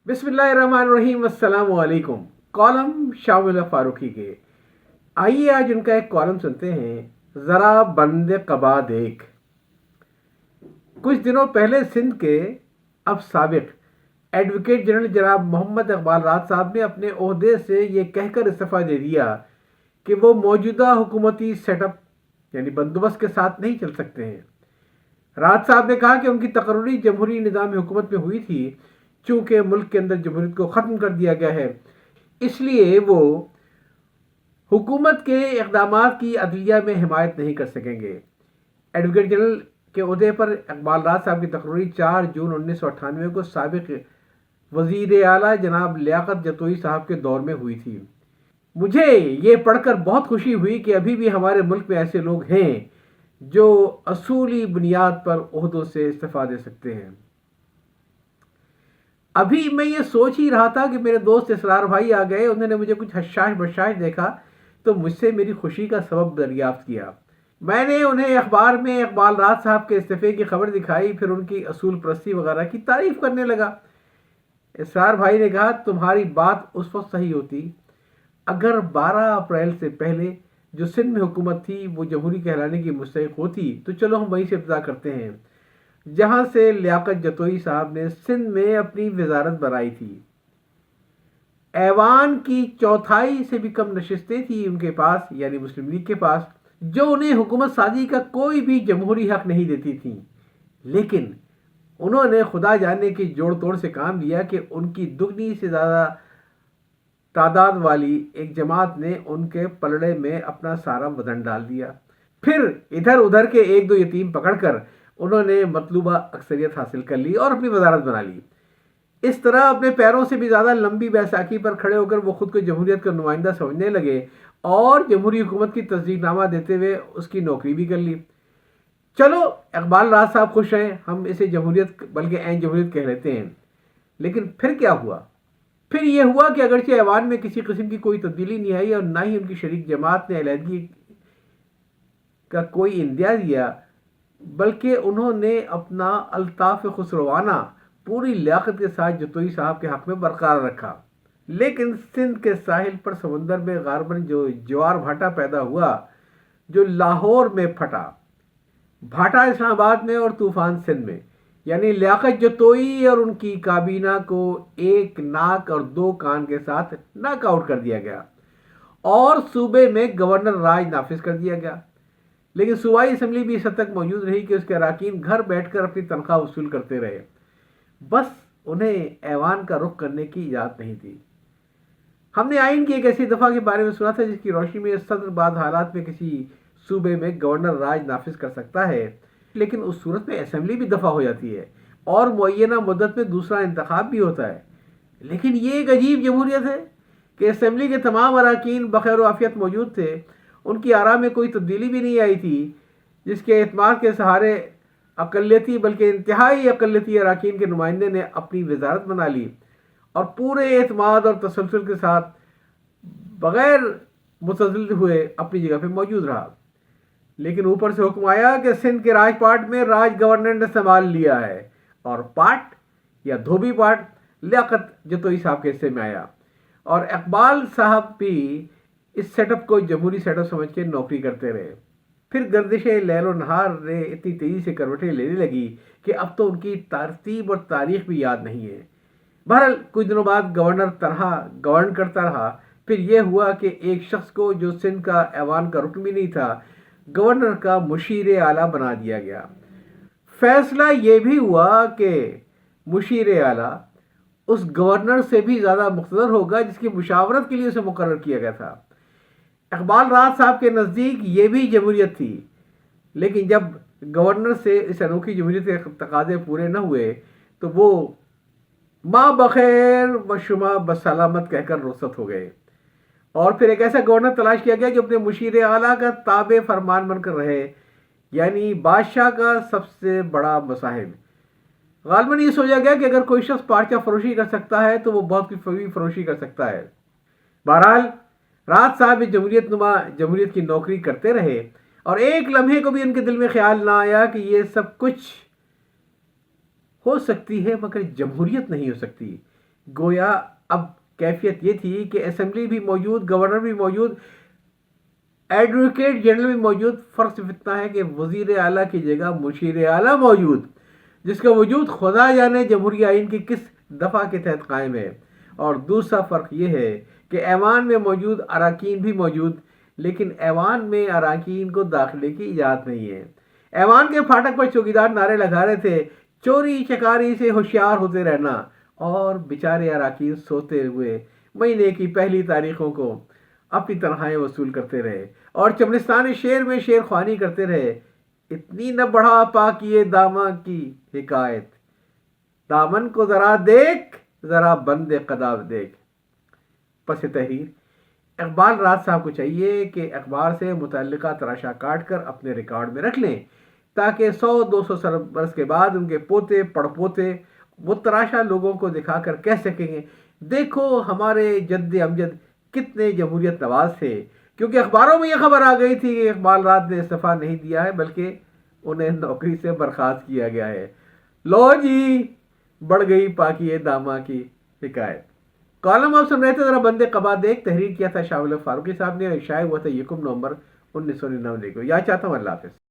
बिस्मिल्लाहिर्रहमानिर्रहीम, अस्सलाम वालेकुम। कॉलम शामिल फारूकी के। आइए आज उनका एक कॉलम सुनते हैं, ज़रा बंद कबा देख। कुछ दिनों पहले सिंध के अब साबिक एडवोकेट जनरल जनाब मोहम्मद इकबाल राज साहब ने अपने ओहदे से ये कहकर इस्तीफ़ा दे दिया कि वो मौजूदा हुकूमती सेटअप यानी बंदोबस्त के साथ नहीं चल सकते हैं। राज साहब ने कहा कि उनकी तकर्री जमहूरी निज़ाम हुकूमत में हुई थी। चूँकि मुल्क के अंदर जमहूरियत को ख़त्म कर दिया गया है, इसलिए वो हुकूमत के इक़दामात की अदलिया में हिमायत नहीं कर सकेंगे। एडवोकेट जनरल के ओहदे पर इकबाल राज साहब की तकर्री 4 जून 1998 को साबिक वज़ीर आला जनाब लियाकत जतोई साहब के दौर में हुई थी। मुझे ये पढ़कर बहुत खुशी हुई कि अभी भी हमारे मुल्क में ऐसे लोग हैं जो असूली बुनियाद पर ओहदों से इस्तीफ़ा दे सकते हैं। अभी मैं ये सोच ही रहा था कि मेरे दोस्त इसरार भाई आ गए। उन्होंने मुझे कुछ हशाश बशाश देखा तो मुझसे मेरी खुशी का सबब दरियाफ्त किया। मैंने उन्हें अखबार में इकबाल राज साहब के इस्तीफे की खबर दिखाई, फिर उनकी असूल परस्ती वगैरह की तारीफ करने लगा। इसरार भाई ने कहा, तुम्हारी बात उस वक्त सही होती अगर 12 अप्रैल से पहले जो सिंध में हुकूमत थी वो जमहूरी कहलाने की मुस्तहिक होती। तो चलो हम वहीं से इब्तिदा करते हैं जहां से लियाकत जतोई साहब ने सिंध में अपनी वजारत बनाई थी। ऐवान की चौथाई से भी कम नशिस्तें थी उनके पास, यानी मुस्लिम लीग के पास, जो उन्हें हुकूमत साजी का कोई भी जमहूरी हक नहीं देती थी। लेकिन उन्होंने खुदा जाने की जोड़ तोड़ से काम लिया कि उनकी दुगनी से ज़्यादा तादाद वाली एक जमात ने उनके पलड़े में अपना सारा वजन डाल दिया। फिर इधर उधर के एक दो यतीम पकड़कर उन्होंने मतलूबा अक्सरियत हासिल कर ली और अपनी वजारत बना ली। इस तरह अपने पैरों से भी ज़्यादा लंबी बैसाखी पर खड़े होकर वो खुद को जमहूरियत का नुमाइंदा समझने लगे और जमहूरी हुकूमत की तस्दीकनामा देते हुए उसकी नौकरी भी कर ली। चलो, इकबाल राज साहब खुश हैं, हम इसे जमहूरियत बल्कि ऐन जमहूरियत कह लेते हैं। लेकिन फिर क्या हुआ? फिर यह हुआ कि अगरचे ऐवान में किसी किस्म की कोई तब्दीली नहीं आई और ना ही उनकी शरीक जमात ने अलहदगी का कोई इंदिया दिया, बल्कि उन्होंने अपना अल्ताफ खुसरवाना पूरी लियाकत के साथ जतोई साहब के हक में बरकरार रखा। लेकिन सिंध के साहिल पर समंदर में गारबन जो ज्वार भाटा पैदा हुआ, जो लाहौर में फटा, भाटा इस्लामाबाद में और तूफान सिंध में, यानी लियाकत जतोई और उनकी काबीना को एक नाक और दो कान के साथ नॉक आउट कर दिया गया और सूबे में गवर्नर राज नाफिज कर दिया गया। लेकिन सूबाई असम्बली भी इस हद तक मौजूद रही कि उसके अरकान घर बैठकर अपनी तनख्वाह वसूल करते रहे। बस उन्हें ऐवान का रुख करने की इजाज़त नहीं थी। हमने आइन की एक ऐसी दफ़ा के बारे में सुना था जिसकी रोशनी में सदर बाद हालात में किसी सूबे में गवर्नर राज नाफिज कर सकता है, लेकिन उस सूरत में असम्बली भी दफ़ा हो जाती है और मुअय्यना मुद्दत में दूसरा इंतखाब भी होता है। लेकिन ये एक अजीब जमहूरियत है कि असम्बली के तमाम अरकान बखैर आफियत मौजूद थे, उनकी आरा में कोई तब्दीली भी नहीं आई थी, जिसके एतमाद के सहारे अकलियती बल्कि इंतहाई अकलियती अरकान के नुमाइंदे ने अपनी वजारत बना ली और पूरे एतमाद और तसलसल के साथ बगैर मुतज़िल हुए अपनी जगह पर मौजूद रहा। लेकिन ऊपर से हुक्म आया कि सिंध के राजपाट में राज गवर्नर ने संभाल लिया है और पाट या धोबी पाट लियाकत जतोई साहब के हिस्से में आया और इकबाल साहब भी इस सेटअप को जमहूरी सेटअप समझ के नौकरी करते रहे। फिर गर्दिश लैल नहार ने इतनी तेज़ी से करवटें लेने लगी कि अब तो उनकी तरतीब और तारीख भी याद नहीं है। बहरहाल कुछ दिनों बाद गवर्नर तरह गवर्न करता रहा। फिर यह हुआ कि एक शख्स को जो सिंध का ऐवान का रुकन भी नहीं था, गवर्नर का मुशीर आला बना दिया गया। फैसला यह भी हुआ कि मुशीर आला उस गवर्नर से भी ज़्यादा मुक़्तदर होगा जिसकी मुशावरत के लिए उसे मुकर्रर किया गया था। इकबाल राज साहब के नज़दीक ये भी जमहूरियत थी, लेकिन जब गवर्नर से इस अनोखी जमहूरियत के तकाज़े पूरे न हुए तो वो माँ बखैर व शुमा बसलामत कहकर रुखसत हो गए और फिर एक ऐसा गवर्नर तलाश किया गया जो अपने मुशीर आला का ताबे फरमान बनकर रहे, यानी बादशाह का सबसे बड़ा मुसाहिब। गालबन ये सोचा गया कि अगर कोई शख्स पार्चा फरोशी कर सकता है तो वो बहुत कुछ फरोशी कर सकता है। बहरहाल राज साहब जमहूरियत नुमा जमहूरियत की नौकरी करते रहे और एक लम्हे को भी उनके दिल में ख्याल ना आया कि ये सब कुछ हो सकती है मगर जमहूरियत नहीं हो सकती। گویا اب کیفیت یہ تھی کہ اسمبلی بھی موجود، گورنر بھی موجود، ایڈوکیٹ جنرل بھی موجود، فرق صرف اتنا ہے کہ وزیر اعلیٰ کی جگہ مشیر اعلیٰ موجود، جس کا وجود خدا جانے جمہوری آئین کی کس دفعہ کے تحت قائم ہے۔ اور دوسرا فرق یہ ہے کہ ایوان میں موجود اراکین بھی موجود، لیکن ایوان میں اراکین کو داخلے کی اجازت نہیں ہے۔ ایوان کے پھاٹک پر چوکیدار نعرے لگا رہے تھے، چوری چکاری سے ہوشیار ہوتے رہنا، اور بیچارے اراکین سوتے ہوئے مہینے کی پہلی تاریخوں کو اپنی تنخواہیں وصول کرتے رہے اور چمنستان شیر میں شیر خوانی کرتے رہے۔ اتنی نہ بڑھا پاکیے داماں کی حکایت، دامن کو ذرا دیکھ، ذرا بند قدا دیکھ۔ پس تحریر اقبال راز صاحب کو چاہیے کہ اخبار سے متعلقہ تراشا کاٹ کر اپنے ریکارڈ میں رکھ لیں، تاکہ 100-200 برس کے بعد ان کے پوتے پڑپوتے وہ تراشا لوگوں کو دکھا کر کہہ سکیں گے، دیکھو ہمارے جد امجد کتنے جمہوریت نواز تھے۔ کیونکہ اخباروں میں یہ خبر آ گئی تھی کہ اقبال راز نے استعفیٰ نہیں دیا ہے، بلکہ انہیں نوکری سے برخاست کیا گیا ہے۔ لو جی، بڑھ گئی پاکی داماں کی حکایت۔ کالم آپ سن رہے تھے ذرا بندے قبا دیکھ، تحریر کیا تھا شاہ فاروقی صاحب نے، اور شائع ہوا تھا 1 نومبر 1999 کو۔ یاد چاہتا ہوں، اللہ حافظ۔